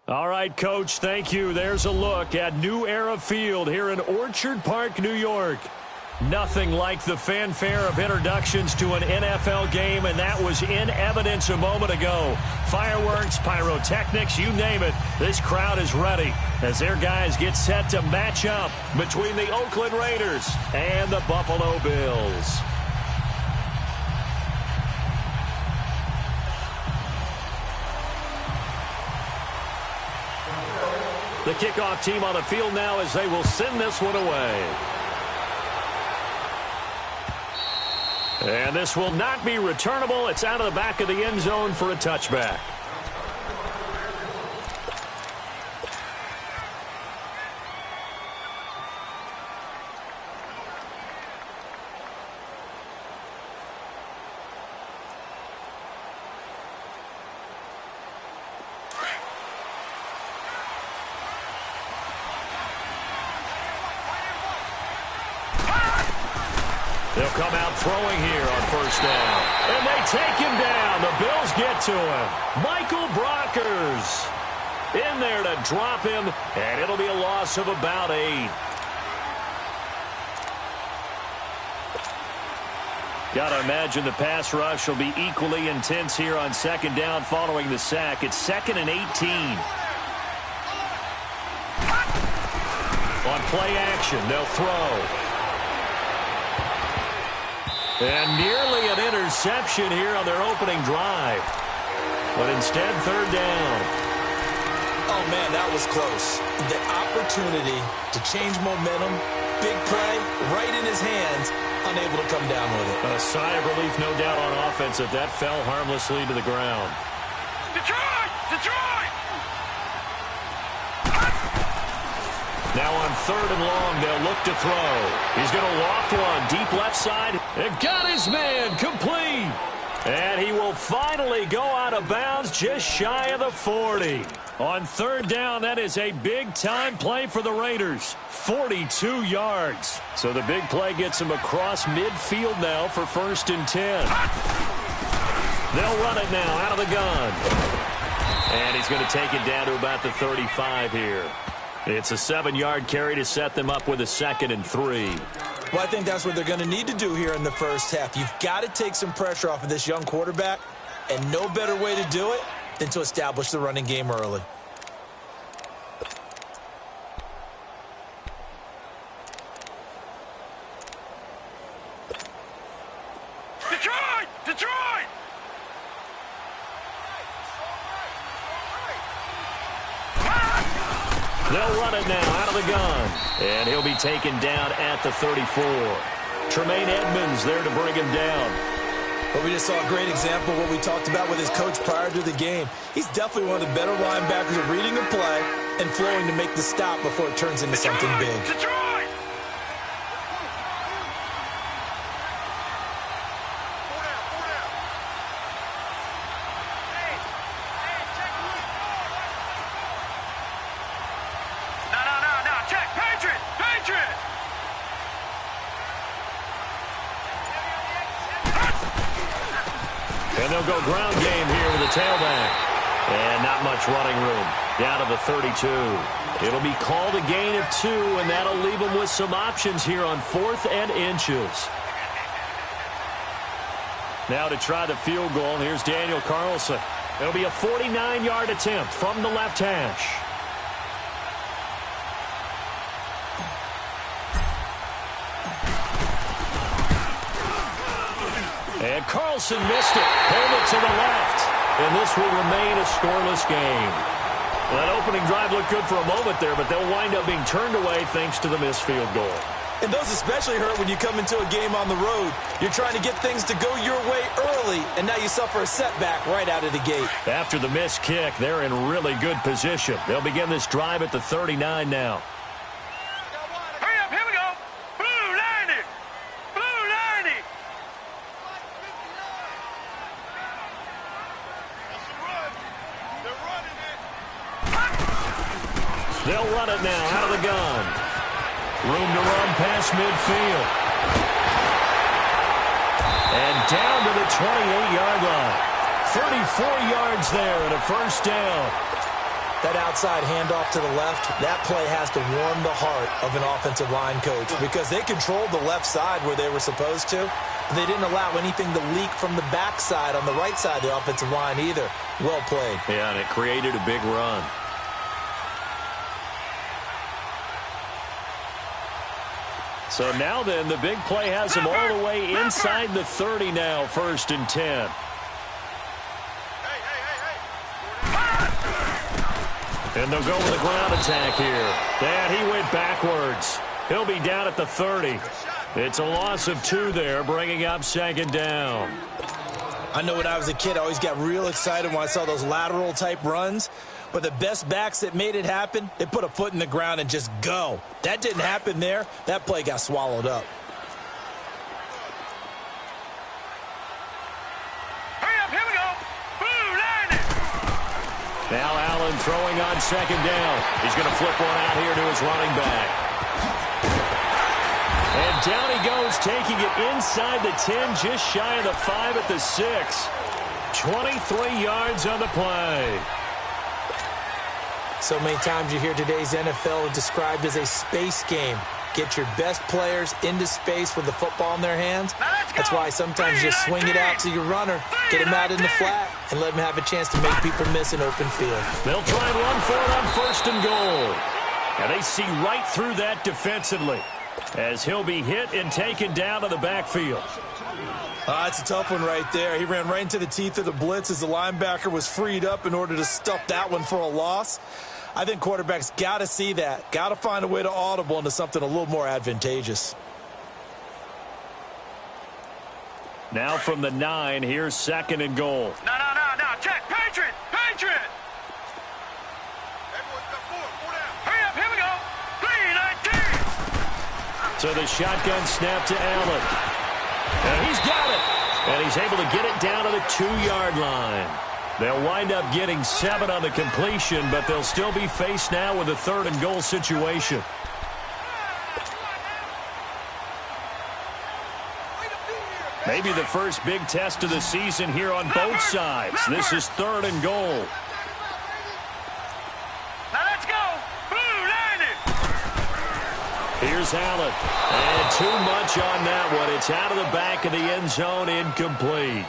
All right, Coach, thank you. There's a look at New Era Field here in Orchard Park, New York. Nothing like the fanfare of introductions to an NFL game, and that was in evidence a moment ago. Fireworks, pyrotechnics, you name it. This crowd is ready as their guys get set to match up between the Oakland Raiders and the Buffalo Bills. The kickoff team on the field now as they will send this one away. And this will not be returnable. It's out of the back of the end zone for a touchback. They'll come out throwing here on first down. And they take him down. The Bills get to him. Michael Brockers in there to drop him, and it'll be a loss of about 8. Got to imagine the pass rush will be equally intense here on second down following the sack. It's 2nd and 18. On play action, they'll throw. And nearly an interception here on their opening drive. But instead, third down. Oh, man, that was close. The opportunity to change momentum, big play, right in his hands, unable to come down with it. A sigh of relief, no doubt, on offense if that fell harmlessly to the ground. Detroit! Detroit! Now on 3rd and long, they'll look to throw. He's going to loft one deep left side. And got his man complete. And he will finally go out of bounds just shy of the 40. On 3rd down, that is a big-time play for the Raiders. 42 yards. So the big play gets him across midfield now for 1st and 10. They'll run it now out of the gun. And he's going to take it down to about the 35 here. It's a 7-yard carry to set them up with a 2nd and 3. Well, I think that's what they're going to need to do here in the first half. You've got to take some pressure off of this young quarterback, and no better way to do it than to establish the running game early. Detroit! Detroit! They'll run it now out of the gun. And he'll be taken down at the 34. Tremaine Edmonds there to bring him down. But we just saw a great example of what we talked about with his coach prior to the game. He's definitely one of the better linebackers at reading a play and flowing to make the stop before it turns into something big. Detroit! And they'll go ground game here with a tailback. And not much running room. Down to the 32. It'll be called a gain of 2, and that'll leave them with some options here on 4th and inches. Now to try the field goal, here's Daniel Carlson. It'll be a 49-yard attempt from the left hash. And Carlson missed it. Hold it to the left. And this will remain a scoreless game. Well, that opening drive looked good for a moment there, but they'll wind up being turned away thanks to the missed field goal. And those especially hurt when you come into a game on the road. You're trying to get things to go your way early, and now you suffer a setback right out of the gate. After the missed kick, they're in really good position. They'll begin this drive at the 39 now. They'll run it now out of the gun. Room to run past midfield. And down to the 28-yard line. 34 yards there and a first down. That outside handoff to the left, that play has to warm the heart of an offensive line coach because they controlled the left side where they were supposed to. They didn't allow anything to leak from the backside on the right side of the offensive line either. Well played. Yeah, and it created a big run. So now then, the big play has them all the way inside the 30 now, 1st and 10. And they'll go with a ground attack here. And he went backwards. He'll be down at the 30. It's a loss of 2 there, bringing up 2nd down. I know when I was a kid, I always got real excited when I saw those lateral-type runs. But the best backs that made it happen, they put a foot in the ground and just go. That didn't happen there. That play got swallowed up. Hurry up, here we go. Boo, line it. Now Allen throwing on 2nd down. He's going to flip one out here to his running back. And down he goes, taking it inside the 10, just shy of the 5 at the 6. 23 yards on the play. So many times you hear today's NFL described as a space game. Get your best players into space with the football in their hands. That's why sometimes you just swing it out to your runner, get him out in the flat, and let him have a chance to make people miss an open field. They'll try and run for it on 1st and goal. And they see right through that defensively as he'll be hit and taken down to the backfield. That's a tough one right there. He ran right into the teeth of the blitz as the linebacker was freed up in order to stuff that one for a loss. I think quarterbacks got to see that. Got to find a way to audible into something a little more advantageous. Now from the 9, here's 2nd and goal. No. Check. Patriot. Hurry up, here we go. 3-19. So the shotgun snap to Allen. And he's got it. And he's able to get it down to the 2-yard line. They'll wind up getting 7 on the completion, but they'll still be faced now with a 3rd and goal situation. Maybe the first big test of the season here on both sides. This is 3rd and goal. Now let's go. Blue, line it. Here's Allen. And too much on that one. It's out of the back of the end zone, incomplete.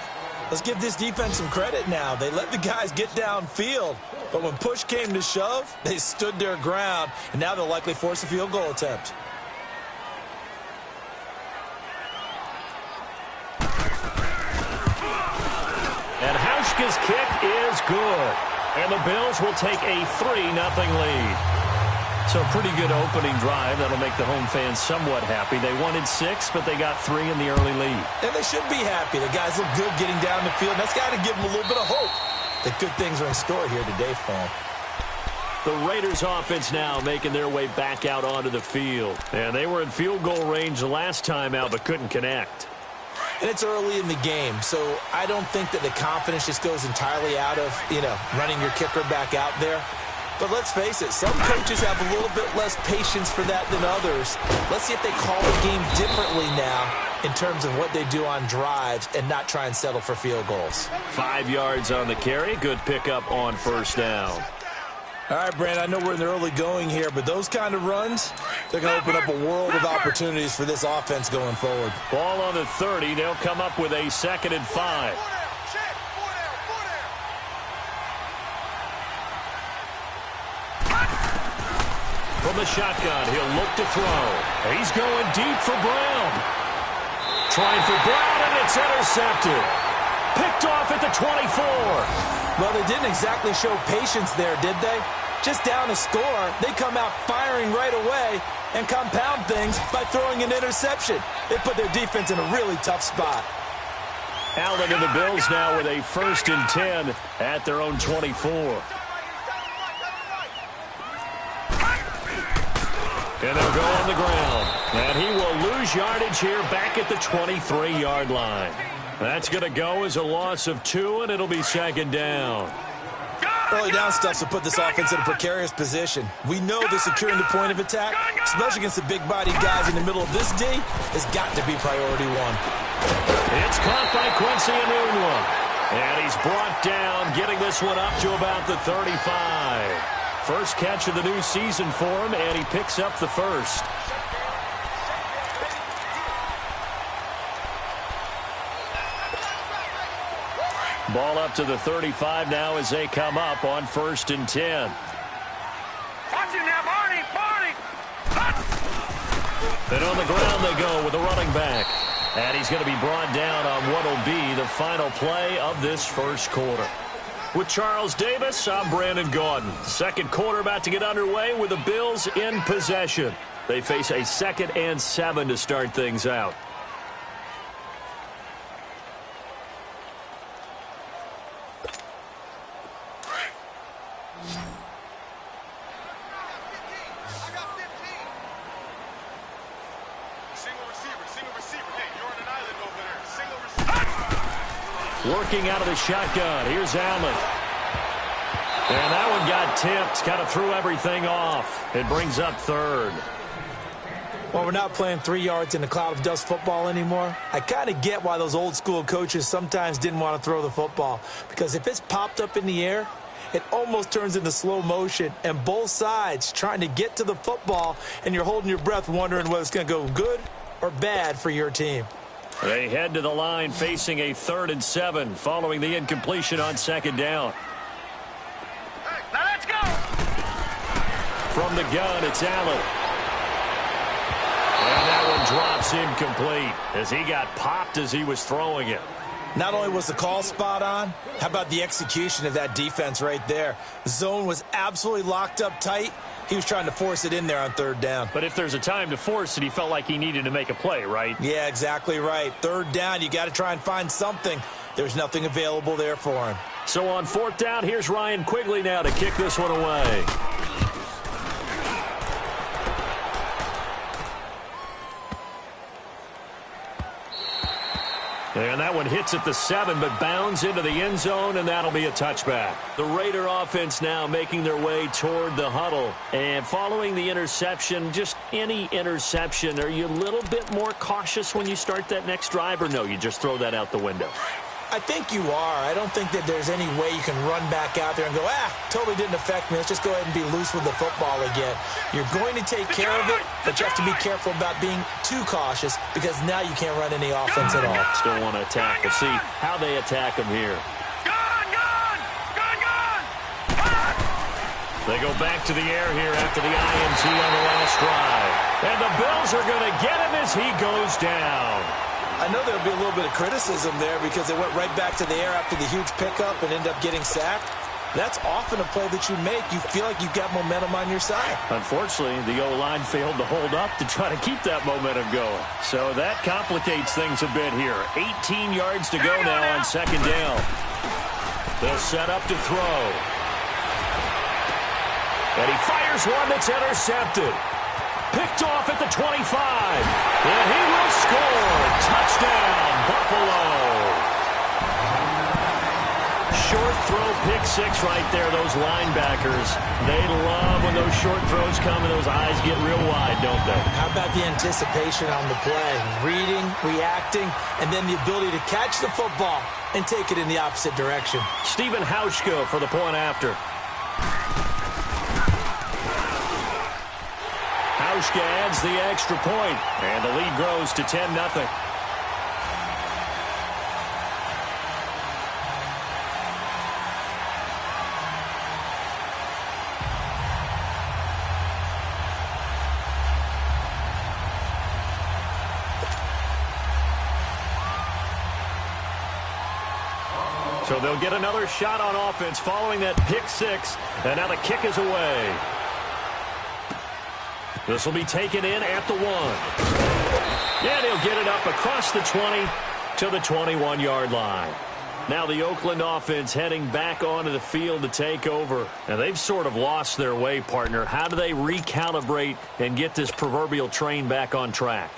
Let's give this defense some credit now. They let the guys get downfield, but when push came to shove, they stood their ground, and now they'll likely force a field goal attempt. And Hauschka's kick is good. And the Bills will take a 3-0 lead. So a pretty good opening drive. That'll make the home fans somewhat happy. They wanted 6, but they got 3 in the early lead. And they should be happy. The guys look good getting down the field. That's got to give them a little bit of hope that good things are in store here today for them. The Raiders offense now making their way back out onto the field. And they were in field goal range the last time out, but couldn't connect. And it's early in the game, so I don't think that the confidence just goes entirely out of, running your kicker back out there. But let's face it, some coaches have a little bit less patience for that than others. Let's see if they call the game differently now in terms of what they do on drives and not try and settle for field goals. 5 yards on the carry. Good pickup on 1st down. All right, Brandon, I know we're in the early going here, but those kind of runs, they're going to open up a world of opportunities for this offense going forward. Ball on the 30. They'll come up with a 2nd and 5. From the shotgun, he'll look to throw. He's going deep for Brown. Trying for Brown, and it's intercepted. Picked off at the 24. Well, they didn't exactly show patience there, did they? Just down a score, they come out firing right away and compound things by throwing an interception. They put their defense in a really tough spot. Allen and the Bills now with a 1st and 10 at their own 24. And they'll go on the ground. And he will lose yardage here back at the 23-yard line. That's going to go as a loss of 2, and it'll be 2nd down. Early down stuff to put this offense in a precarious position. We know that securing the point of attack, especially against the big-bodied guys in the middle of this D, has got to be priority 1. It's caught by Quincy Enunwa. And he's brought down, getting this one up to about the 35. First catch of the new season for him, and he picks up the first. Ball up to the 35 now as they come up on 1st and 10. Watch him now, Barney! Barney! And on the ground they go with the running back. And he's going to be brought down on what will be the final play of this first quarter. With Charles Davis, I'm Brandon Gaudin. Second quarter about to get underway with the Bills in possession. They face a 2nd and 7 to start things out. Working out of the shotgun. Here's Allen. And that one got tipped. Kind of threw everything off. It brings up 3rd. Well, we're not playing 3 yards in a cloud of dust football anymore. I kind of get why those old school coaches sometimes didn't want to throw the football. Because if it's popped up in the air, it almost turns into slow motion. And both sides trying to get to the football, and you're holding your breath wondering whether it's going to go good or bad for your team. They head to the line facing a 3rd and 7 following the incompletion on 2nd down. Now let's go! From the gun, it's Allen. And that one drops incomplete as he got popped as he was throwing it. Not only was the call spot on, how about the execution of that defense right there? The zone was absolutely locked up tight. He was trying to force it in there on 3rd down. But if there's a time to force it, he felt like he needed to make a play, right? Yeah, exactly right. 3rd down, you got to try and find something. There's nothing available there for him. So on 4th down, here's Ryan Quigley now to kick this one away. And that one hits at the 7, but bounds into the end zone, and that'll be a touchback. The Raider offense now making their way toward the huddle. And following the interception, just any interception, are you a little bit more cautious when you start that next drive, or no, you just throw that out the window? I think you are. I don't think that there's any way you can run back out there and go, totally didn't affect me. Let's just go ahead and be loose with the football again. You're going to take care of it, but you have to be careful about being too cautious because now you can't run any offense at all. Still want to attack. We'll see how they attack him here. Gun! They go back to the air here after the INT on the last drive. And the Bills are going to get him as he goes down. I know there'll be a little bit of criticism there because they went right back to the air after the huge pickup and ended up getting sacked. That's often a play that you make. You feel like you've got momentum on your side. Unfortunately, the O-line failed to hold up to try to keep that momentum going. So that complicates things a bit here. 18 yards to go now on 2nd down. They'll set up to throw. And he fires one that's intercepted. Picked off at the 25. And he will score. Touchdown, Buffalo. Short throw, pick 6 right there. Those linebackers, they love when those short throws come and those eyes get real wide, don't they? How about the anticipation on the play? Reading, reacting, and then the ability to catch the football and take it in the opposite direction. Stephen Hauschka for the point after. Hauschka adds the extra point, and the lead grows to 10-0. So they'll get another shot on offense following that pick 6, and now the kick is away. This will be taken in at the 1. And he'll get it up across the 20 to the 21-yard line. Now the Oakland offense heading back onto the field to take over. And they've sort of lost their way, partner. How do they recalibrate and get this proverbial train back on track?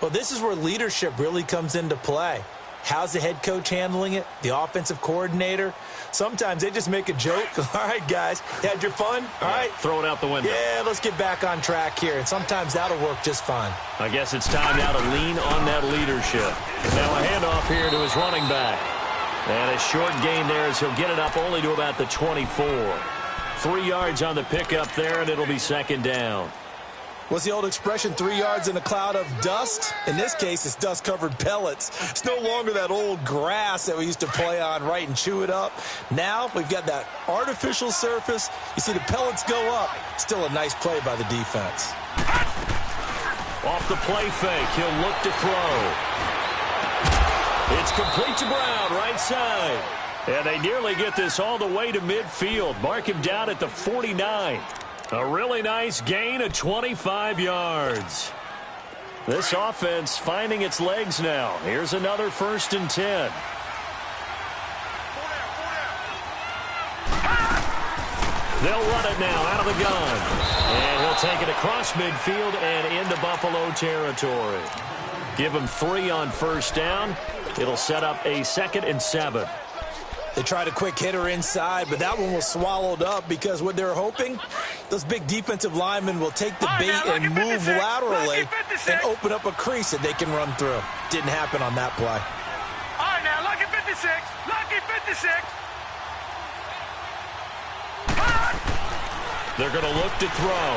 Well, this is where leadership really comes into play. How's the head coach handling it? The offensive coordinator? Sometimes they just make a joke. All right, guys, you had your fun? All right. Throw it out the window. Yeah, let's get back on track here. And sometimes that'll work just fine. I guess it's time now to lean on that leadership. Now a handoff here to his running back. And a short gain there as he'll get it up only to about the 24. 3 yards on the pickup there, and it'll be second down. What's the old expression, 3 yards in a cloud of dust? In this case, it's dust-covered pellets. It's no longer that old grass that we used to play on, right, and chew it up. Now we've got that artificial surface. You see the pellets go up. Still a nice play by the defense. Off the play fake, he'll look to throw. It's complete to Brown, right side. And they nearly get this all the way to midfield. Mark him down at the 49. A really nice gain of 25 yards. This offense finding its legs now. Here's another 1st and 10. They'll run it now out of the gun. And he'll take it across midfield and into Buffalo territory. Give him 3 on 1st down. It'll set up a 2nd and 7. They tried a quick hitter inside, but that one was swallowed up because what they're hoping, those big defensive linemen will take the bait and move laterally and open up a crease that they can run through. Didn't happen on that play. All right, now, lucky 56. Lucky 56. They're going to look to throw.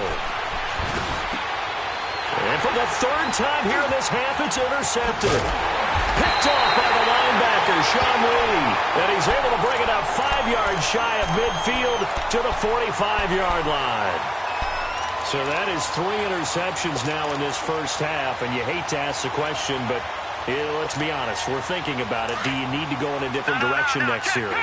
And for the 3rd time here in this half, it's intercepted. Picked off by the linebacker, Sean Lee. And he's able to bring it up 5 yards shy of midfield to the 45-yard line. So that is 3 interceptions now in this first half. And you hate to ask the question, but let's be honest. We're thinking about it. Do you need to go in a different direction next series?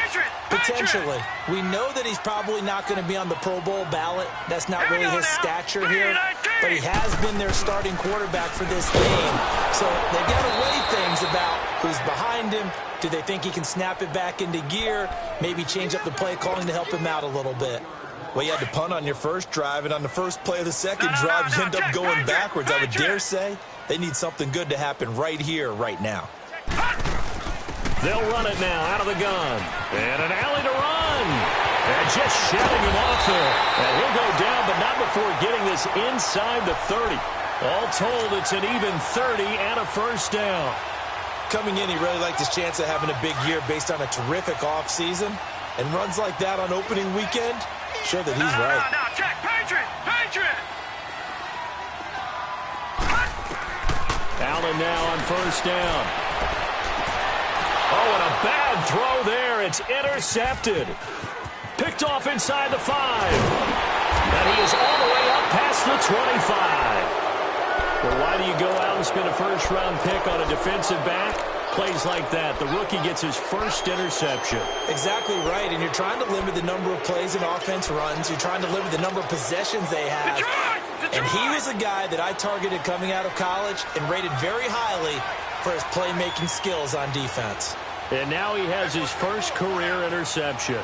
Potentially. We know that he's probably not going to be on the Pro Bowl ballot. That's not really his stature here. But he has been their starting quarterback for this game. So they've got to weigh things about who's behind him. Do they think he can snap it back into gear? Maybe change up the play calling to help him out a little bit. Well, you had to punt on your first drive, and on the first play of the second drive, you end up going backwards. I would dare say they need something good to happen right here, right now. They'll run it now out of the gun. And an alley to run. And just shutting him off there. And he'll go down, but not before getting this inside the 30. All told, it's an even 30 and a 1st down. Coming in, he really liked his chance of having a big year based on a terrific offseason. And runs like that on opening weekend show that he's right. No, check. Patriot. Allen now on 1st down. Oh, and a bad throw there. It's intercepted. Picked off inside the 5. And he is all the way up past the 25. Well, why do you go out and spend a 1st-round pick on a defensive back? Plays like that. The rookie gets his 1st interception. Exactly right, and you're trying to limit the number of plays and offense runs. You're trying to limit the number of possessions they have. And he was a guy that I targeted coming out of college and rated very highly for his playmaking skills on defense. And now he has his 1st career interception.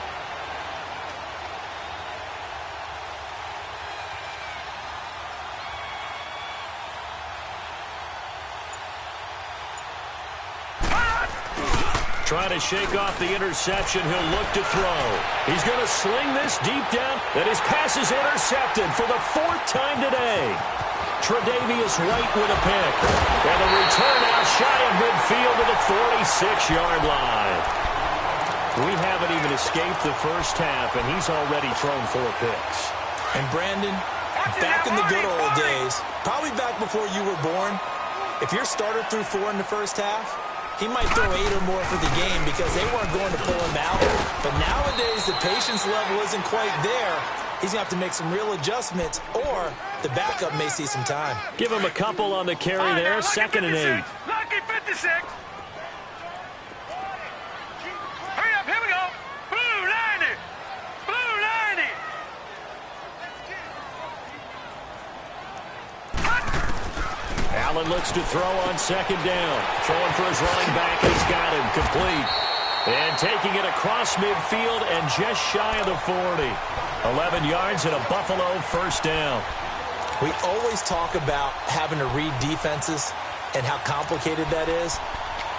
Trying to shake off the interception. He'll look to throw. He's going to sling this deep down. And his pass is intercepted for the 4th time today. Tre'Davious White with a pick. And a return out shy of midfield to the 46-yard line. We haven't even escaped the first half, and he's already thrown 4 picks. And Brandon, back in the good old days, probably back before you were born, if your starter threw 4 in the first half, he might throw 8 or more for the game because they weren't going to pull him out. But nowadays, the patience level isn't quite there. He's going to have to make some real adjustments, or the backup may see some time. Give him a couple on the carry there, 2nd and 8. Lucky 56. Hurry up, here we go. Blue 90. Blue 90. Allen looks to throw on 2nd down. Throwing for his running back, and he's got him complete. And taking it across midfield and just shy of the 40. 11 yards and a Buffalo 1st down. We always talk about having to read defenses and how complicated that is.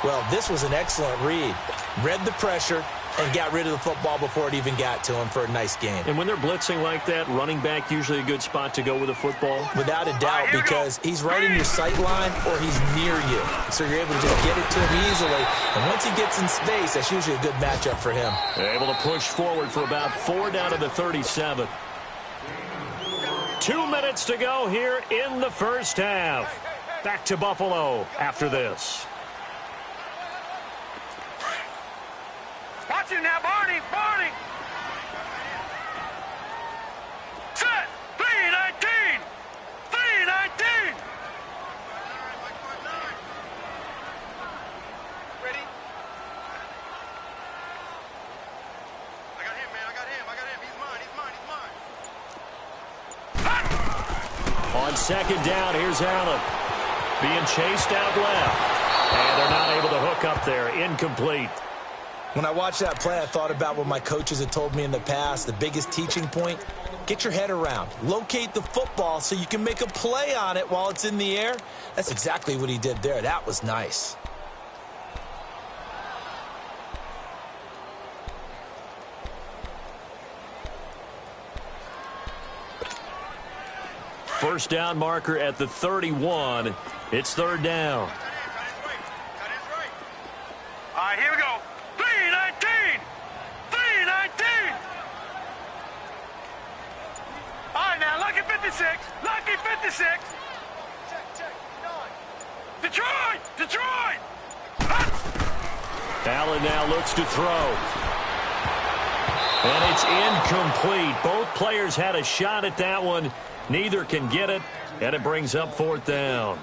Well, this was an excellent read. Read the pressure, and got rid of the football before it even got to him for a nice gain. And when they're blitzing like that, running back usually a good spot to go with a football? Without a doubt, because he's right in your sight line or he's near you. So you're able to just get it to him easily. And once he gets in space, that's usually a good matchup for him. Able to push forward for about 4 down to the 37. 2 minutes to go here in the first half. Back to Buffalo after this. Watch him now, Barney. Barney. Set. 3-19. 3-19. Ready? I got him, man. I got him. He's mine. On second down, here's Allen. Being chased out left. And they're not able to hook up there. Incomplete. When I watched that play, I thought about what my coaches had told me in the past. The biggest teaching point, get your head around. Locate the football so you can make a play on it while it's in the air. That's exactly what he did there. That was nice. First down marker at the 31. It's third down. All right, here we go. 3-19. 3-19. All right, now, lucky 56. Lucky 56. Check. Detroit. Detroit. Allen now looks to throw. And it's incomplete. Both players had a shot at that one. Neither can get it, and it brings up fourth down.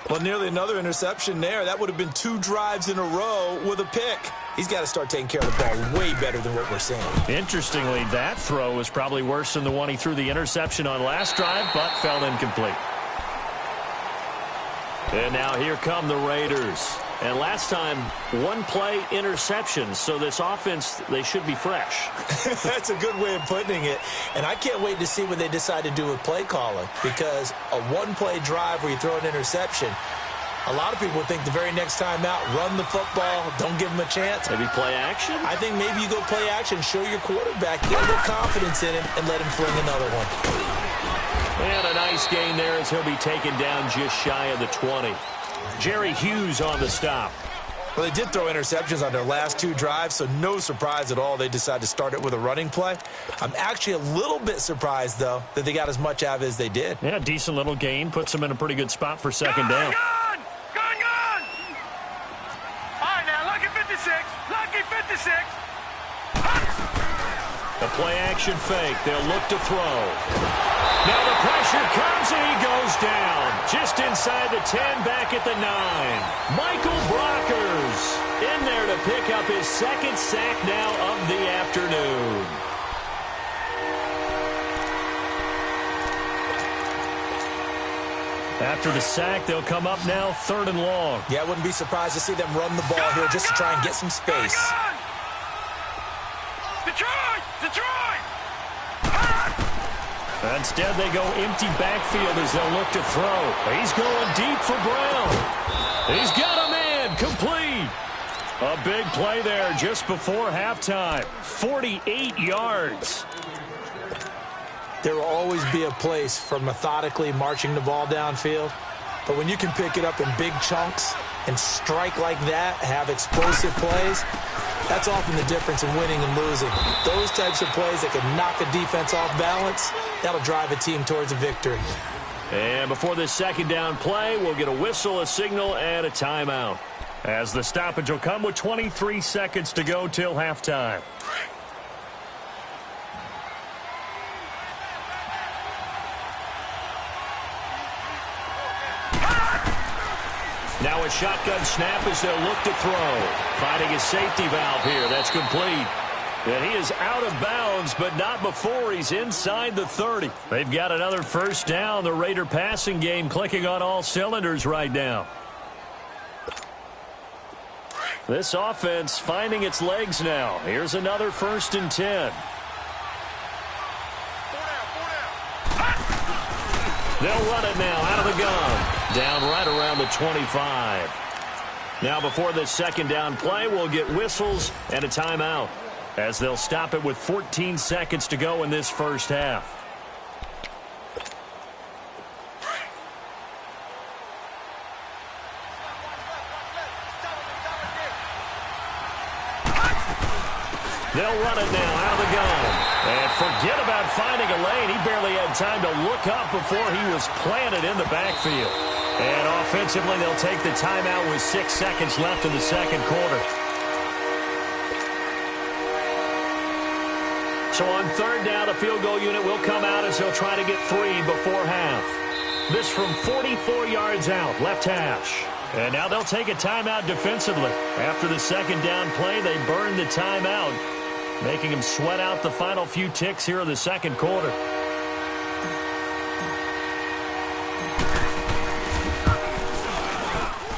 Well, nearly another interception there. That would have been 2 drives in a row with a pick. He's got to start taking care of the ball way better than what we're seeing. Interestingly, that throw was probably worse than the one he threw the interception on last drive, but fell incomplete. And now here come the Raiders. And last time, 1-play interception. So this offense, they should be fresh. That's a good way of putting it. And I can't wait to see what they decide to do with play calling. Because a 1-play drive where you throw an interception, a lot of people think the very next time out, run the football, don't give them a chance. Maybe play action? I think maybe you go play action, show your quarterback, get a little confidence in him, and let him fling another one. And a nice gain there as he'll be taken down just shy of the 20. Jerry Hughes on the stop. Well, they did throw interceptions on their last 2 drives, so no surprise at all they decided to start it with a running play. I'm actually a little bit surprised, though, that they got as much out of it as they did. Yeah, decent little gain. Puts them in a pretty good spot for second down. Gone. All right, now, lucky 56. Lucky 56. The play-action fake. They'll look to throw. Now the pressure comes, and he goes down. Just inside the 10, back at the 9. Michael Brockers in there to pick up his second sack now of the afternoon. After the sack, they'll come up now 3rd and long. Yeah, I wouldn't be surprised to see them run the ball here just to try and get some space. Detroit. Instead, they go empty backfield as they'll look to throw. He's going deep for Brown. He's got a man, complete. A big play there just before halftime. 48 yards. There will always be a place for methodically marching the ball downfield. But when you can pick it up in big chunks and strike like that, have explosive plays, that's often the difference in winning and losing. Those types of plays that can knock a defense off balance, that'll drive a team towards a victory. And before this second down play, we'll get a whistle, a signal, and a timeout. As the stoppage will come with 23 seconds to go till halftime. Now a shotgun snap as they'll look to throw. Finding a safety valve here. That's complete. And he is out of bounds, but not before he's inside the 30. They've got another first down. The Raider passing game clicking on all cylinders right now. This offense finding its legs now. Here's another 1st and 10. They'll run it now out of the gun. Down right around the 25. Now before this second down play, we'll get whistles and a timeout, as they'll stop it with 14 seconds to go in this first half. They'll run it now out of the gun. And forget about finding a lane. He barely had time to look up before he was planted in the backfield. And offensively, they'll take the timeout with 6 seconds left in the second quarter. So on third down, the field goal unit will come out as they'll try to get 3 before half. This from 44 yards out, left hash. And now they'll take a timeout defensively. After the second down play, they burn the timeout, making them sweat out the final few ticks here in the second quarter.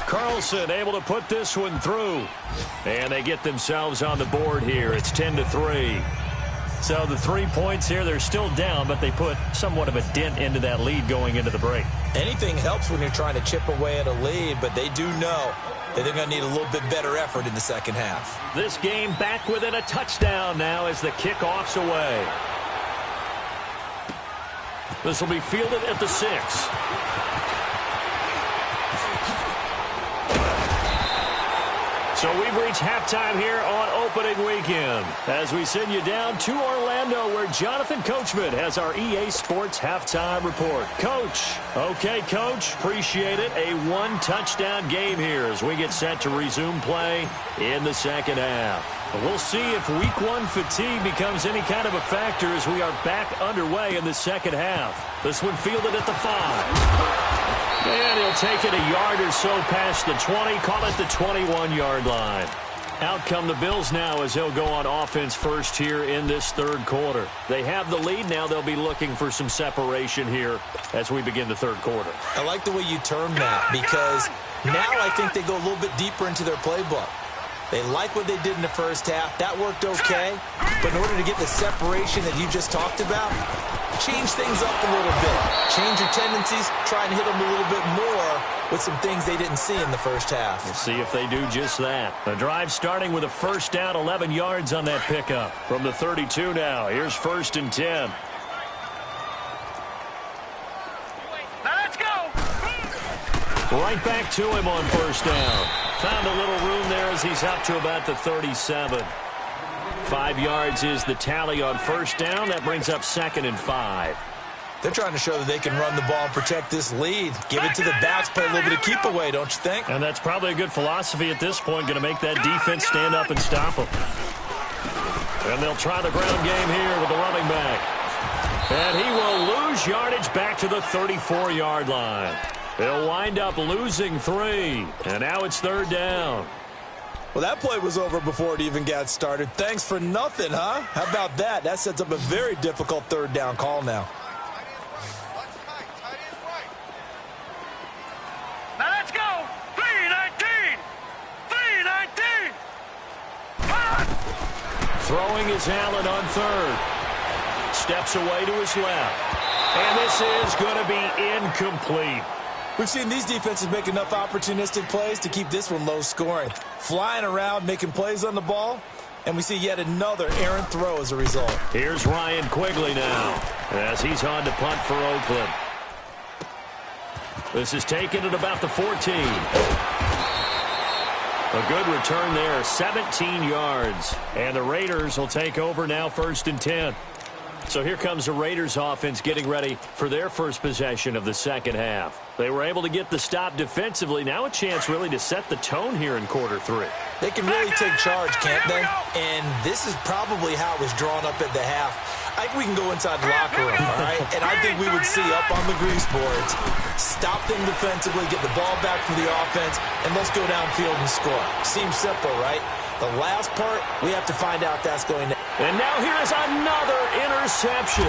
Carlson able to put this one through. And they get themselves on the board here. It's 10-3. So the 3 points here, they're still down, but they put somewhat of a dent into that lead going into the break. Anything helps when you're trying to chip away at a lead, but they do know that they're going to need a little bit better effort in the second half. This game back within a touchdown now as the kickoff's away. This will be fielded at the 6. So we've reached halftime here on opening weekend as we send you down to Orlando where Jonathan Coachman has our EA Sports halftime report. Coach. Okay, Coach. Appreciate it. A one-touchdown game here as we get set to resume play in the second half. We'll see if week 1 fatigue becomes any kind of a factor as we are back underway in the second half. This one fielded at the 5. And he'll take it a yard or so past the 20, call it the 21-yard line. Out come the Bills now as they'll go on offense first here in this third quarter. They have the lead now. They'll be looking for some separation here as we begin the third quarter. I like the way you term that because now I think they go a little bit deeper into their playbook. They like what they did in the first half. That worked okay. But in order to get the separation that you just talked about, change things up a little bit. Change your tendencies. Try and hit them a little bit more with some things they didn't see in the first half. We'll see if they do just that. The drive starting with a first down, 11 yards on that pickup. From the 32 now, here's 1st and 10. Let's go. Right back to him on first down. Found a little room there as he's up to about the 37. 5 yards is the tally on first down. That brings up 2nd and 5. They're trying to show that they can run the ball and protect this lead. Give it to the backs, play a little bit of keep away, don't you think? And that's probably a good philosophy at this point, going to make that defense stand up and stop them. And they'll try the ground game here with the running back. And he will lose yardage back to the 34-yard line. They'll wind up losing 3. And now it's 3rd down. Well, that play was over before it even got started. Thanks for nothing, huh? How about that? That sets up a very difficult 3rd down call now. Now let's go. 3-19. 3-19. Throwing is Allen on 3rd. Steps away to his left. And this is going to be incomplete. We've seen these defenses make enough opportunistic plays to keep this one low scoring. Flying around, making plays on the ball, and we see yet another errant throw as a result. Here's Ryan Quigley now as he's on to punt for Oakland. This is taken at about the 14. A good return there, 17 yards. And the Raiders will take over now 1st and 10. So here comes the Raiders offense getting ready for their first possession of the second half. They were able to get the stop defensively. Now a chance really to set the tone here in quarter 3. They can really take charge, can't they? And this is probably how it was drawn up at the half. I think we can go inside the locker room, all right? And I think we would see up on the grease boards, stop them defensively, get the ball back for the offense, and let's go downfield and score. Seems simple, right? The last part, we have to find out that's going to... And now here is another interception.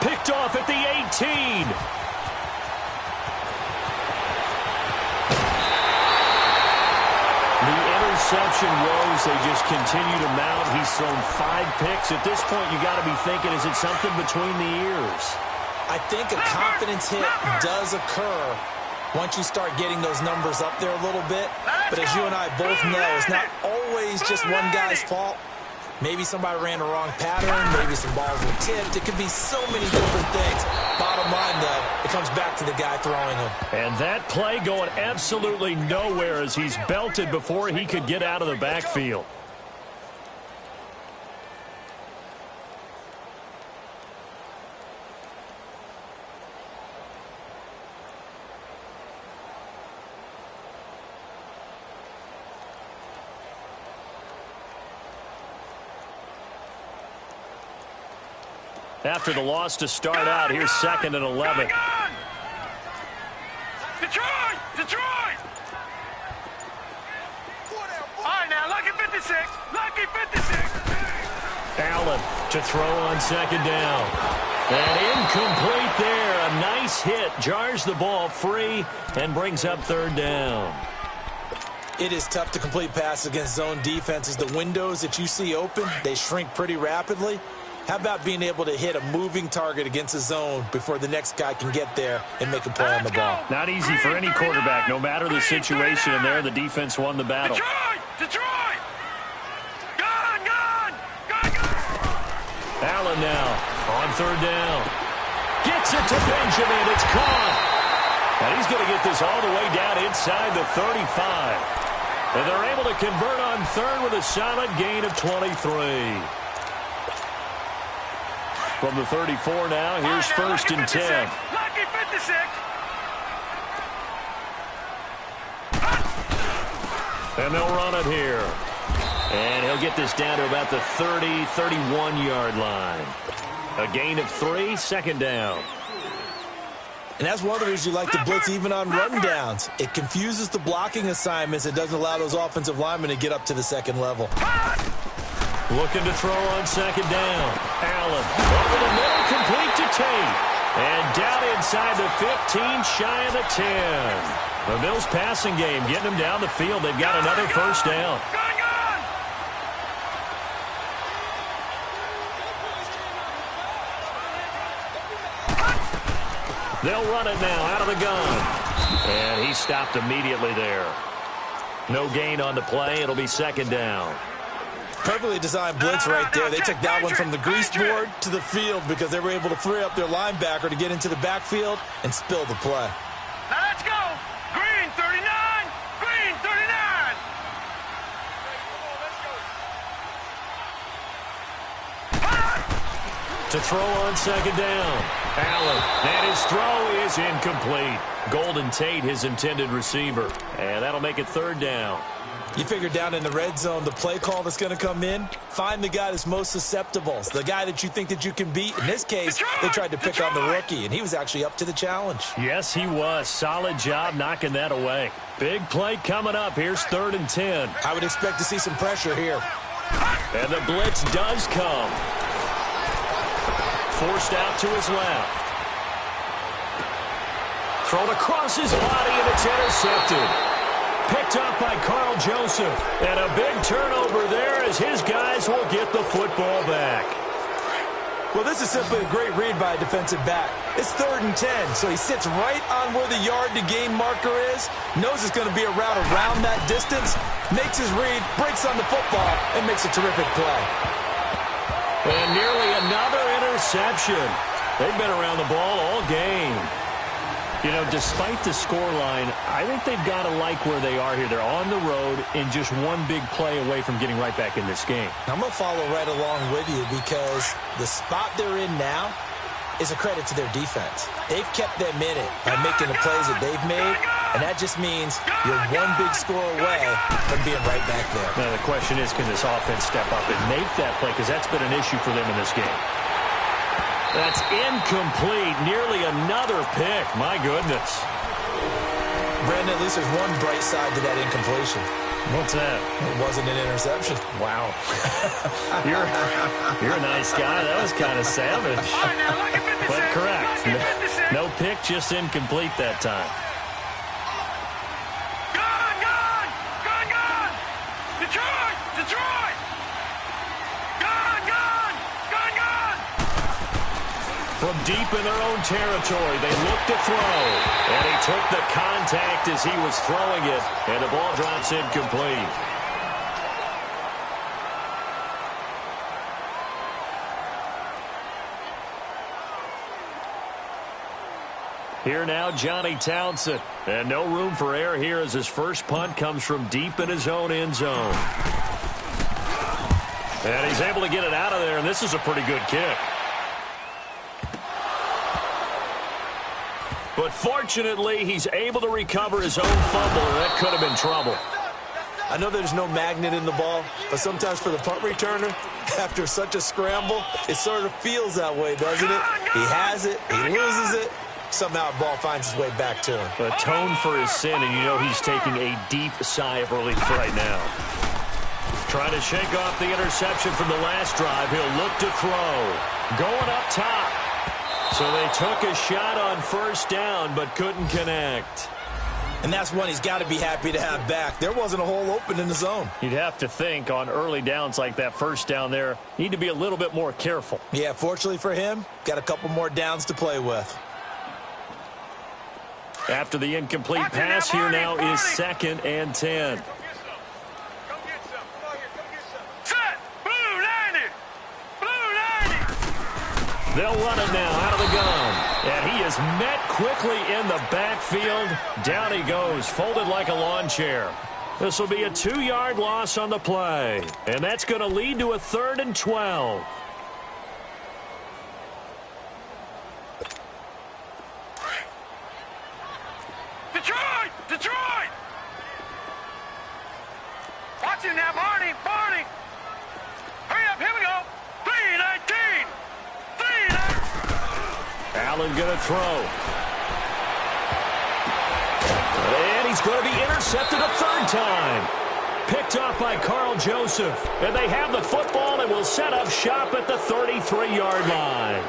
Picked off at the 18. The interception woes, they just continue to mount. He's thrown 5 picks. At this point, you got to be thinking, is it something between the ears? I think a confidence hit does occur once you start getting those numbers up there a little bit. But as you and I both know, it's not always just one guy's fault. Maybe somebody ran the wrong pattern. Maybe some balls were tipped. It could be so many different things. Bottom line, though, it comes back to the guy throwing them. And that play going absolutely nowhere as he's belted before he could get out of the backfield. After the loss to start out, here's 2nd and 11. Detroit! Detroit! All right, now, lucky 56. Lucky 56. Allen to throw on 2nd down. And incomplete there. A nice hit. Jars the ball free and brings up 3rd down. It is tough to complete passes against zone defenses. The windows that you see open, they shrink pretty rapidly. How about being able to hit a moving target against a zone before the next guy can get there and make a play on the ball? Not easy for any quarterback, no matter the situation, and there the defense won the battle. Detroit! Detroit! Gone! Gone! Gone! Gone! Allen now on 3rd down. Gets it to Benjamin. It's caught. And he's going to get this all the way down inside the 35. And they're able to convert on 3rd with a solid gain of 23. From the 34 now, here's 1st and 10. Lucky 56. And they'll run it here. And he'll get this down to about the 30, 31-yard line. A gain of 3, 2nd down. And that's one of the reasons you like to blitz even on rundowns. It confuses the blocking assignments. It doesn't allow those offensive linemen to get up to the 2nd level. Looking to throw on 2nd down. Allen over the middle, complete to Tate. And down inside the 15, shy of the 10. The Bills passing game, getting them down the field. They've got another 1st down. They'll run it now out of the gun. And he stopped immediately there. No gain on the play. It'll be 2nd down. Perfectly designed blitz right there. They took that one from the grease board to the field because they were able to free up their linebacker to get into the backfield and spill the play. Now let's go. Green 39. Green 39. To throw on 2nd down. Allen. And his throw is incomplete. Golden Tate, his intended receiver. And that'll make it 3rd down. You figure down in the red zone, the play call that's going to come in, find the guy that's most susceptible, the guy that you think that you can beat. In this case, they tried to pick on the rookie, and he was actually up to the challenge. Yes, he was. Solid job knocking that away. Big play coming up. Here's 3rd and 10. I would expect to see some pressure here. And the blitz does come. Forced out to his left. Thrown across his body, and it's intercepted. Picked up by Carl Joseph. And a big turnover there as his guys will get the football back. Well, this is simply a great read by a defensive back. It's 3rd and 10, so he sits right on where the yard-to-gain marker is, knows it's going to be a route around that distance, makes his read, breaks on the football, and makes a terrific play. And nearly another interception. They've been around the ball all game. You know, despite the scoreline, I think they've got to like where they are here. They're on the road and just one big play away from getting right back in this game. I'm going to follow right along with you because the spot they're in now is a credit to their defense. They've kept them in it by making the plays that they've made, and that just means you're one big score away from being right back there. Now, the question is, can this offense step up and make that play? Because that's been an issue for them in this game. That's incomplete. Nearly another pick. My goodness. Brandon, at least there's one bright side to that incompletion. What's that? It wasn't an interception. Wow. You're a nice guy. That was kind of savage. But correct. No pick, just incomplete that time. Gone! Detroit! Gone! From deep in their own territory, they look to throw. And he took the contact as he was throwing it, and the ball drops incomplete. Here now, Johnny Townsend. And no room for error here as his first punt comes from deep in his own end zone. And he's able to get it out of there, and this is a pretty good kick. But fortunately, he's able to recover his own fumble, and that could have been trouble. I know there's no magnet in the ball, but sometimes for the punt returner, after such a scramble, it sort of feels that way, doesn't it? He has it, he loses it. Somehow the ball finds its way back to him. Atone for his sin, and you know he's taking a deep sigh of relief right now. Trying to shake off the interception from the last drive. He'll look to throw. Going up top. So they took a shot on first down, but couldn't connect. And that's one he's got to be happy to have back. There wasn't a hole open in the zone. You'd have to think on early downs like that first down there, need to be a little bit more careful. Yeah, fortunately for him, got a couple more downs to play with. After the incomplete pass, here now is 2nd and 10. Go get some. Come on here. Come get some. Set. Blue 90. Blue 90. They'll run it now out of the gun. And he is met quickly in the backfield. Down he goes, folded like a lawn chair. This will be a 2-yard loss on the play. And that's going to lead to a 3rd and 12. Detroit! Watch him now, Barney! Hurry up, here we go! 3-19! 3-19! Allen going to throw. And he's going to be intercepted a 3rd time. Picked off by Carl Joseph. And they have the football and will set up shop at the 33-yard line.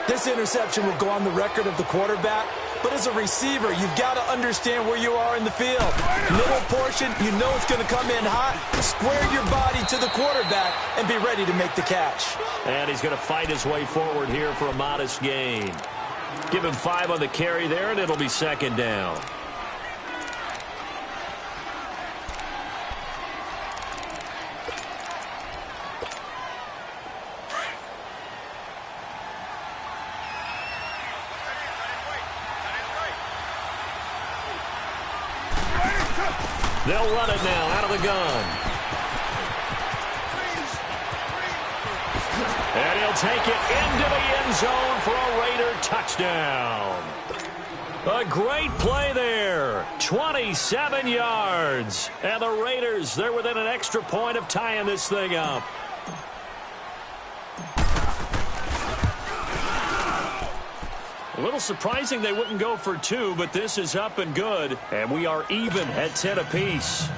This interception will go on the record of the quarterback, but as a receiver, you've got to understand where you are in the field. Middle portion, you know it's going to come in hot. Square your body to the quarterback and be ready to make the catch. And he's going to fight his way forward here for a modest gain. Give him 5 on the carry there, and it'll be 2nd down. They'll run it now out of the gun. And he'll take it into the end zone for a Raider touchdown. A great play there. 27 yards. And the Raiders, they're within an extra point of tying this thing up. A little surprising they wouldn't go for 2, but this is up and good, and we are even at 10 apiece.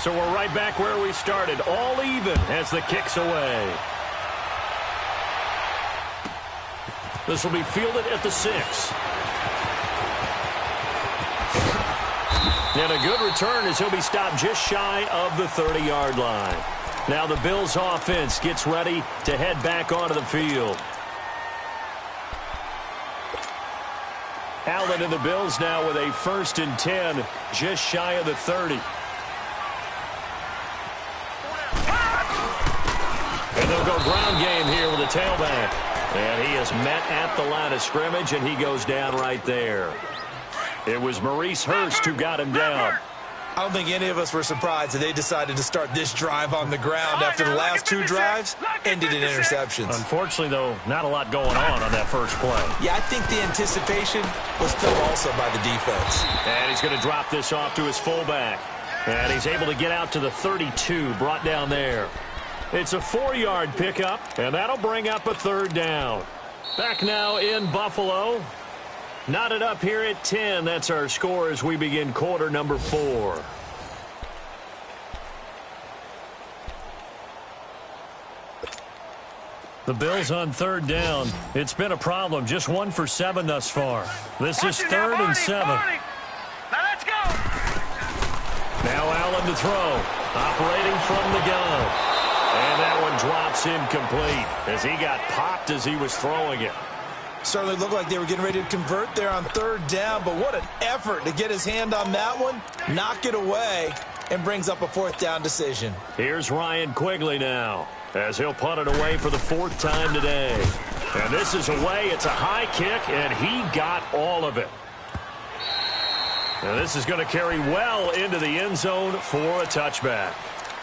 So we're right back where we started, all even as the kick's away. This will be fielded at the 6. And a good return as he'll be stopped just shy of the 30-yard line. Now the Bills offense gets ready to head back onto the field. Allen and the Bills now with a 1st and 10, just shy of the 30. And they'll go ground game here with a tailback. And he is met at the line of scrimmage, and he goes down right there. It was Maurice Hurst who got him down. I don't think any of us were surprised that they decided to start this drive on the ground after the last 2 drives ended in interceptions. Unfortunately, though, not a lot going on that first play. Yeah, I think the anticipation was filled also by the defense. And he's going to drop this off to his fullback. And he's able to get out to the 32, brought down there. It's a 4-yard pickup, and that'll bring up a 3rd down. Back now in Buffalo. Knotted up here at 10. That's our score as we begin quarter number 4. The Bills on 3rd down. It's been a problem. Just 1 for 7 thus far. This is 3rd and 7. Now Allen to throw. Operating from the gun. And that one drops incomplete as he got popped as he was throwing it. Certainly looked like they were getting ready to convert there on third down, but what an effort to get his hand on that one, knock it away, and brings up a fourth down decision. Here's Ryan Quigley now as he'll punt it away for the fourth time today. And this is away. It's a high kick, and he got all of it. And this is going to carry well into the end zone for a touchback.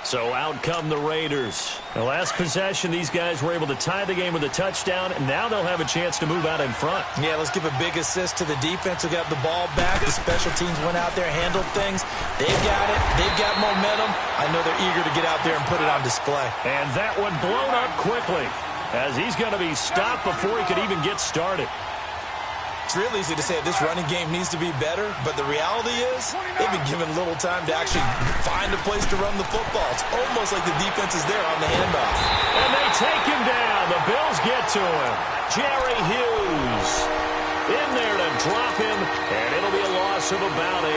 So out come the Raiders. The last possession, these guys were able to tie the game with a touchdown, and now they'll have a chance to move out in front. Yeah, let's give a big assist to the defense who got the ball back. The special teams went out there, handled things. They've got it. They've got momentum. I know they're eager to get out there and put it on display. And that one blown up quickly as he's going to be stopped before he could even get started. It's real easy to say this running game needs to be better, but the reality is they've been given little time to actually find a place to run the football. It's almost like the defense is there on the handoff. And they take him down. The Bills get to him. Jerry Hughes in there to drop him, and it'll be a loss of about 8.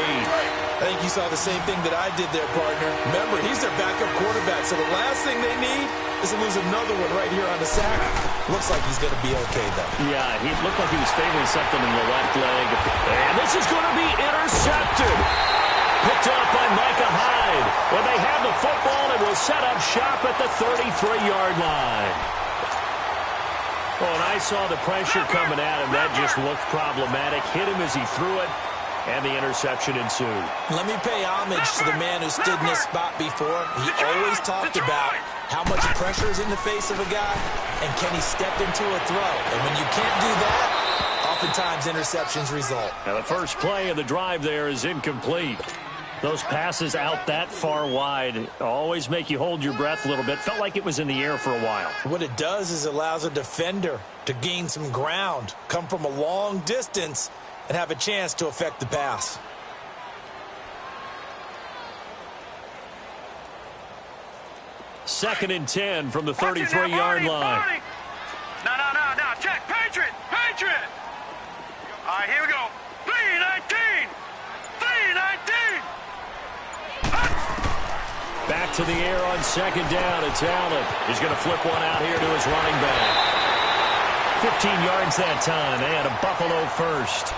I think you saw the same thing that I did there, partner. Remember, he's their backup quarterback, so the last thing they need is to lose another one right here on the sack. Looks like he's going to be okay, though. Yeah, he looked like he was favoring something in the left leg. And this is going to be intercepted. Picked up by Micah Hyde. When they have the football, it will set up shop at the 33-yard line. Oh, and I saw the pressure coming at him. That just looked problematic. Hit him as he threw it. And the interception ensued. Let me pay homage to the man who stood in this spot before. He always talked about how much pressure is in the face of a guy, and can he step into a throw? And when you can't do that, oftentimes interceptions result. Now the first play of the drive there is incomplete. Those passes out that far wide always make you hold your breath a little bit. Felt like it was in the air for a while. What it does is it allows a defender to gain some ground, come from a long distance, and have a chance to affect the pass. Second and 10 from the 33-yard line. No. Check. Patriot. All right, here we go. 3-19. Back to the air on second down. It's Allen. He's going to flip one out here to his running back. 15 yards that time, and a Buffalo first.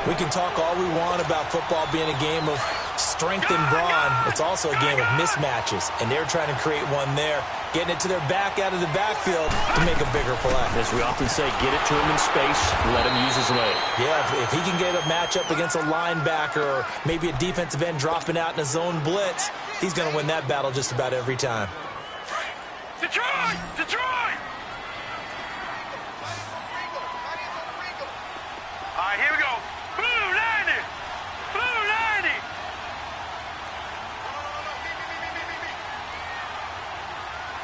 We can talk all we want about football being a game of strength and brawn. It's also a game of mismatches, and they're trying to create one there, getting it to their back out of the backfield to make a bigger play. As we often say, get it to him in space, let him use his leg. Yeah, if he can get a matchup against a linebacker or maybe a defensive end dropping out in a zone blitz, he's going to win that battle just about every time. Detroit! All right, here we go. Blue 90!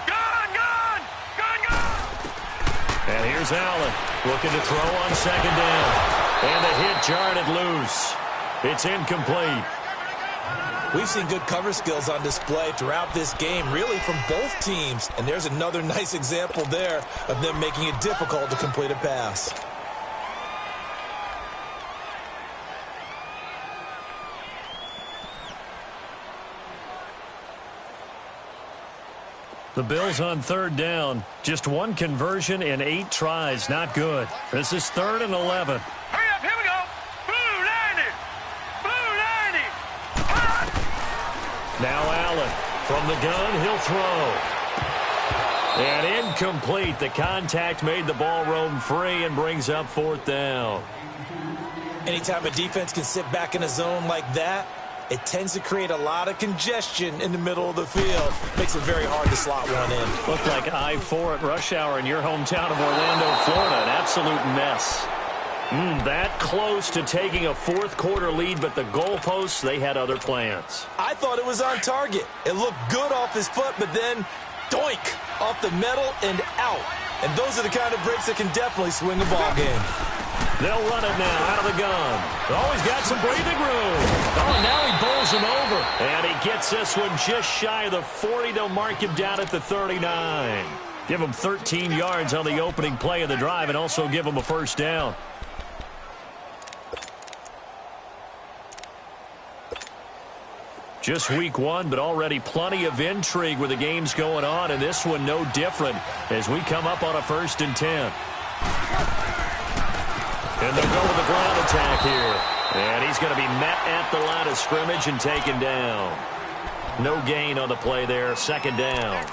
Gun! And here's Allen looking to throw on second down. And the hit jarred it loose. It's incomplete. We've seen good cover skills on display throughout this game, really from both teams. And there's another nice example there of them making it difficult to complete a pass. The Bills on third down. Just one conversion in 8 tries. Not good. This is 3rd and 11. Hurry up, here we go. Blue 90. Now Allen from the gun. He'll throw. And incomplete. The contact made the ball roam free and brings up 4th down. Anytime a defense can sit back in a zone like that, it tends to create a lot of congestion in the middle of the field. Makes it very hard to slot one in. Looked like I-4 at rush hour in your hometown of Orlando, Florida. An absolute mess. That close to taking a fourth-quarter lead, but the goalposts, they had other plans. I thought it was on target. It looked good off his foot, but then, doink, off the metal and out. And those are the kind of breaks that can definitely swing a ball game. They'll run it now out of the gun. Oh, he's got some breathing room. Oh, now he bowls him over. And he gets this one just shy of the 40. They'll mark him down at the 39. Give him 13 yards on the opening play of the drive and also give him a first down. Just week one, but already plenty of intrigue with the games going on, and this one no different as we come up on a 1st and 10. And they'll go with the ground attack here. And he's going to be met at the line of scrimmage and taken down. No gain on the play there, 2nd down.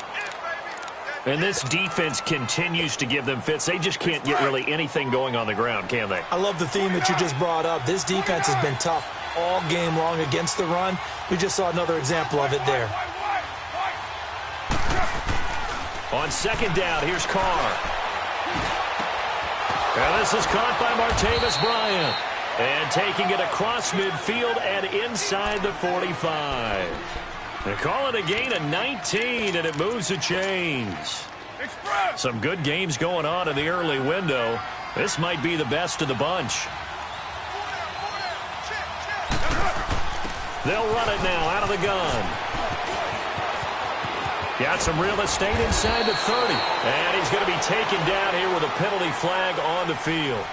And this defense continues to give them fits. They just can't get really anything going on the ground, can they? I love the theme that you just brought up. This defense has been tough all game long against the run. We just saw another example of it there. On 2nd down, here's Carr. And this is caught by Martavis Bryant. And taking it across midfield and inside the 45. They call it a gain of 19, and it moves the chains. Some good games going on in the early window. This might be the best of the bunch. They'll run it now out of the gun. Got some real estate inside the 30. And he's going to be taken down here with a penalty flag on the field.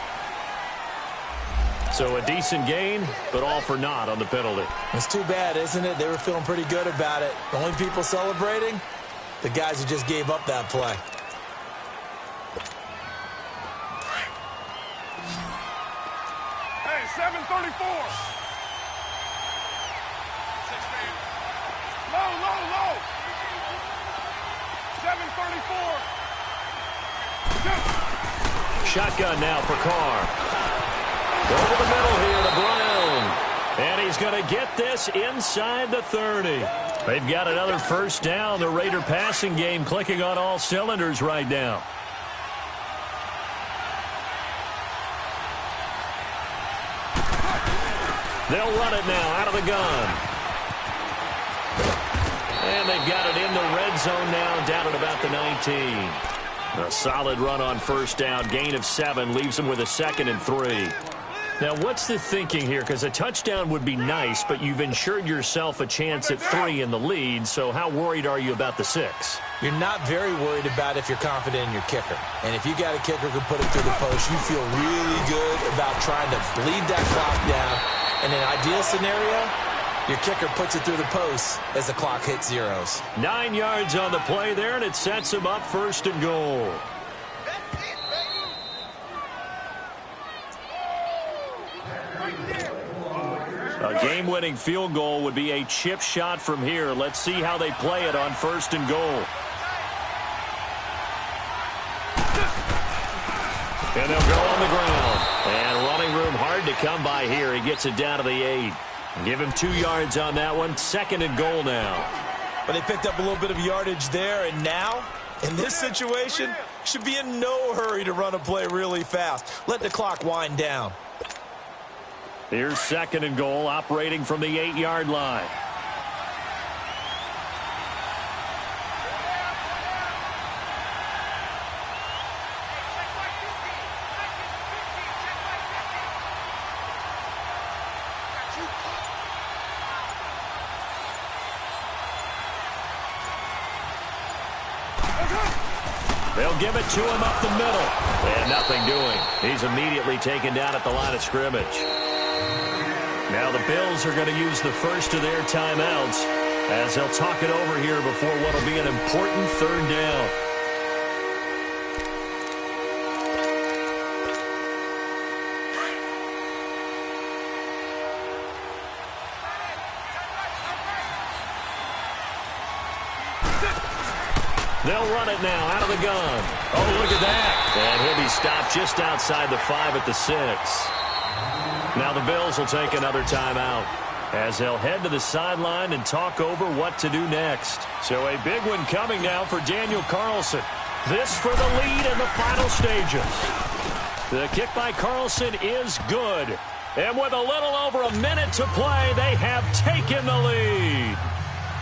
So a decent gain, but all for naught on the penalty. It's too bad, isn't it? They were feeling pretty good about it. The only people celebrating, the guys who just gave up that play. Hey, 7:34. Low. 7:34. Shotgun now for Carr. Over the middle here to Brown. And he's going to get this inside the 30. They've got another 1st down. The Raider passing game clicking on all cylinders right now. They'll run it now out of the gun. And they've got it in the red zone now, down at about the 19. A solid run on 1st down. Gain of 7 leaves them with a 2nd and 3. Now, what's the thinking here? Because a touchdown would be nice, but you've ensured yourself a chance at 3 in the lead, so how worried are you about the 6? You're not very worried about if you're confident in your kicker. And if you got a kicker who can put it through the post, you feel really good about trying to bleed that clock down. In an ideal scenario, your kicker puts it through the post as the clock hits zeros. 9 yards on the play there, and it sets him up 1st and goal. A game-winning field goal would be a chip shot from here. Let's see how they play it on 1st and goal. And they'll go on the ground. And running room hard to come by here. He gets it down to the 8. Give him 2 yards on that one. 2nd and goal now. But they picked up a little bit of yardage there, and now, in this situation, should be in no hurry to run a play really fast. Let the clock wind down. Here's 2nd and goal, operating from the 8-yard line. They'll give it to him up the middle. And nothing doing. He's immediately taken down at the line of scrimmage. Now the Bills are going to use the first of their timeouts as they'll talk it over here before what will be an important 3rd down. They'll run it now out of the gun. Oh, look at that. And he'll be stopped just outside the 5 at the 6. Now the Bills will take another timeout as they'll head to the sideline and talk over what to do next. So a big one coming now for Daniel Carlson. This for the lead in the final stages. The kick by Carlson is good. And with a little over a minute to play, they have taken the lead.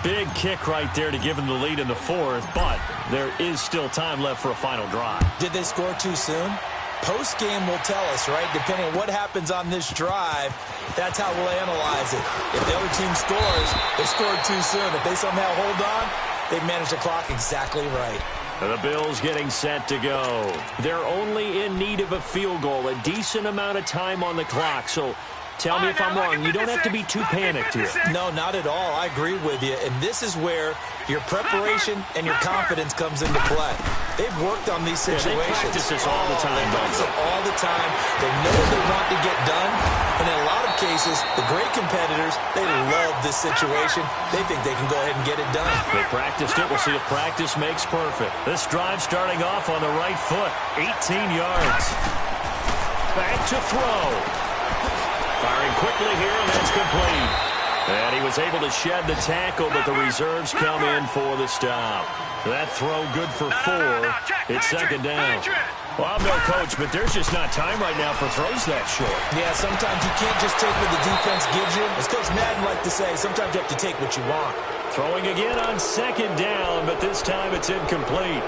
Big kick right there to give them the lead in the 4th, but there is still time left for a final drive. Did they score too soon? Post-game will tell us, right? Depending on what happens on this drive, that's how we'll analyze it. If the other team scores, they scored too soon. If they somehow hold on, they've managed the clock exactly right. The Bills getting set to go. They're only in need of a field goal, a decent amount of time on the clock. So Tell me if I'm wrong. You don't have to be too panicked here. No, not at all. I agree with you. And this is where your preparation and your confidence comes into play. They've worked on these situations. Yeah, they practice this all the time. They practice it all the time. They know what they want to get done. And in a lot of cases, the great competitors, they love this situation. They think they can go ahead and get it done. They practiced it. We'll see if practice makes perfect. This drive starting off on the right foot. 18 yards. Back to throw. Firing quickly here, and that's complete. And he was able to shed the tackle, but the reserves come in for the stop. That throw good for 4. It's second down. Well, I'm no coach, but there's just not time right now for throws that short. Yeah, sometimes you can't just take what the defense gives you. As Coach Madden liked to say, sometimes you have to take what you want. Throwing again on second down, but this time it's incomplete.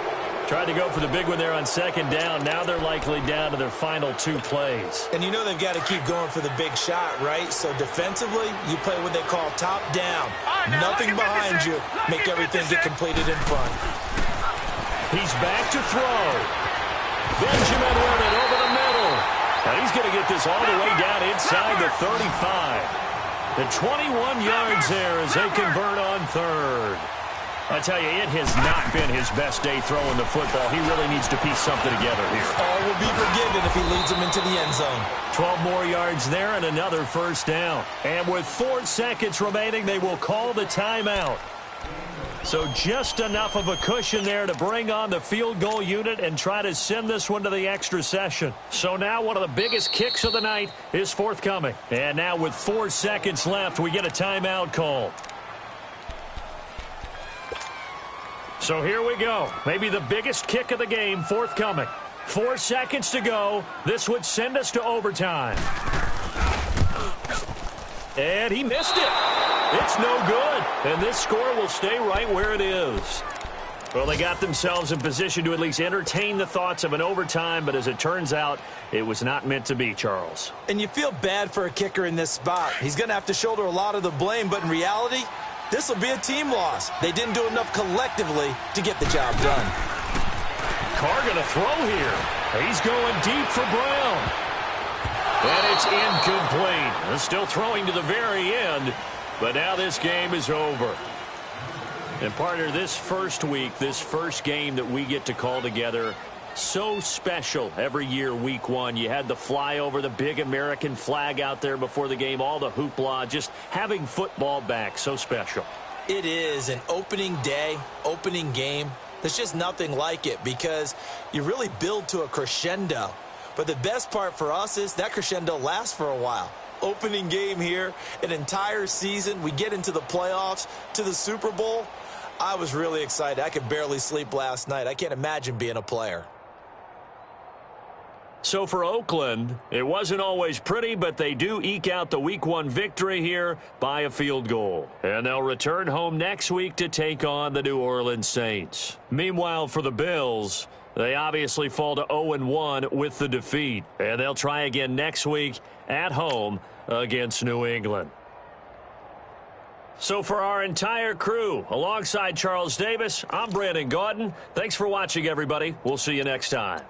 Tried to go for the big one there on second down. Now they're likely down to their final 2 plays. And you know they've got to keep going for the big shot, right? So defensively, you play what they call top down. Nothing behind you. Make everything get completed in front. He's back to throw. Benjamin with it over the middle. And he's going to get this all the way down inside the 35. The 21 yards there as they convert on third. I tell you, it has not been his best day throwing the football. He really needs to piece something together here. All will be forgiven if he leads them into the end zone. 12 more yards there and another first down. And with 4 seconds remaining, they will call the timeout. So just enough of a cushion there to bring on the field goal unit and try to send this one to the extra session. So now one of the biggest kicks of the night is forthcoming. And now with 4 seconds left, we get a timeout call. So here we go. Maybe the biggest kick of the game forthcoming. 4 seconds to go. This would send us to overtime. And he missed it. It's no good. And this score will stay right where it is. Well, they got themselves in position to at least entertain the thoughts of an overtime, but as it turns out, it was not meant to be, Charles. And you feel bad for a kicker in this spot. He's going to have to shoulder a lot of the blame, but in reality, this will be a team loss. They didn't do enough collectively to get the job done. Carr going to throw here. He's going deep for Brown. And it's incomplete. They're still throwing to the very end, but now this game is over. And partner, this first week, this first game that we get to call together, so special every year, week 1. You had the flyover, the big American flag out there before the game, all the hoopla, just having football back, so special. It is an opening day, opening game. There's just nothing like it because you really build to a crescendo. But the best part for us is that crescendo lasts for a while. Opening game here, an entire season. We get into the playoffs, to the Super Bowl. I was really excited. I could barely sleep last night. I can't imagine being a player. So for Oakland, it wasn't always pretty, but they do eke out the Week 1 victory here by a field goal. And they'll return home next week to take on the New Orleans Saints. Meanwhile, for the Bills, they obviously fall to 0-1 with the defeat. And they'll try again next week at home against New England. So for our entire crew, alongside Charles Davis, I'm Brandon Gaudin. Thanks for watching, everybody. We'll see you next time.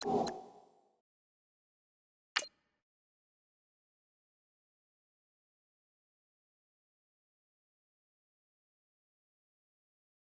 you.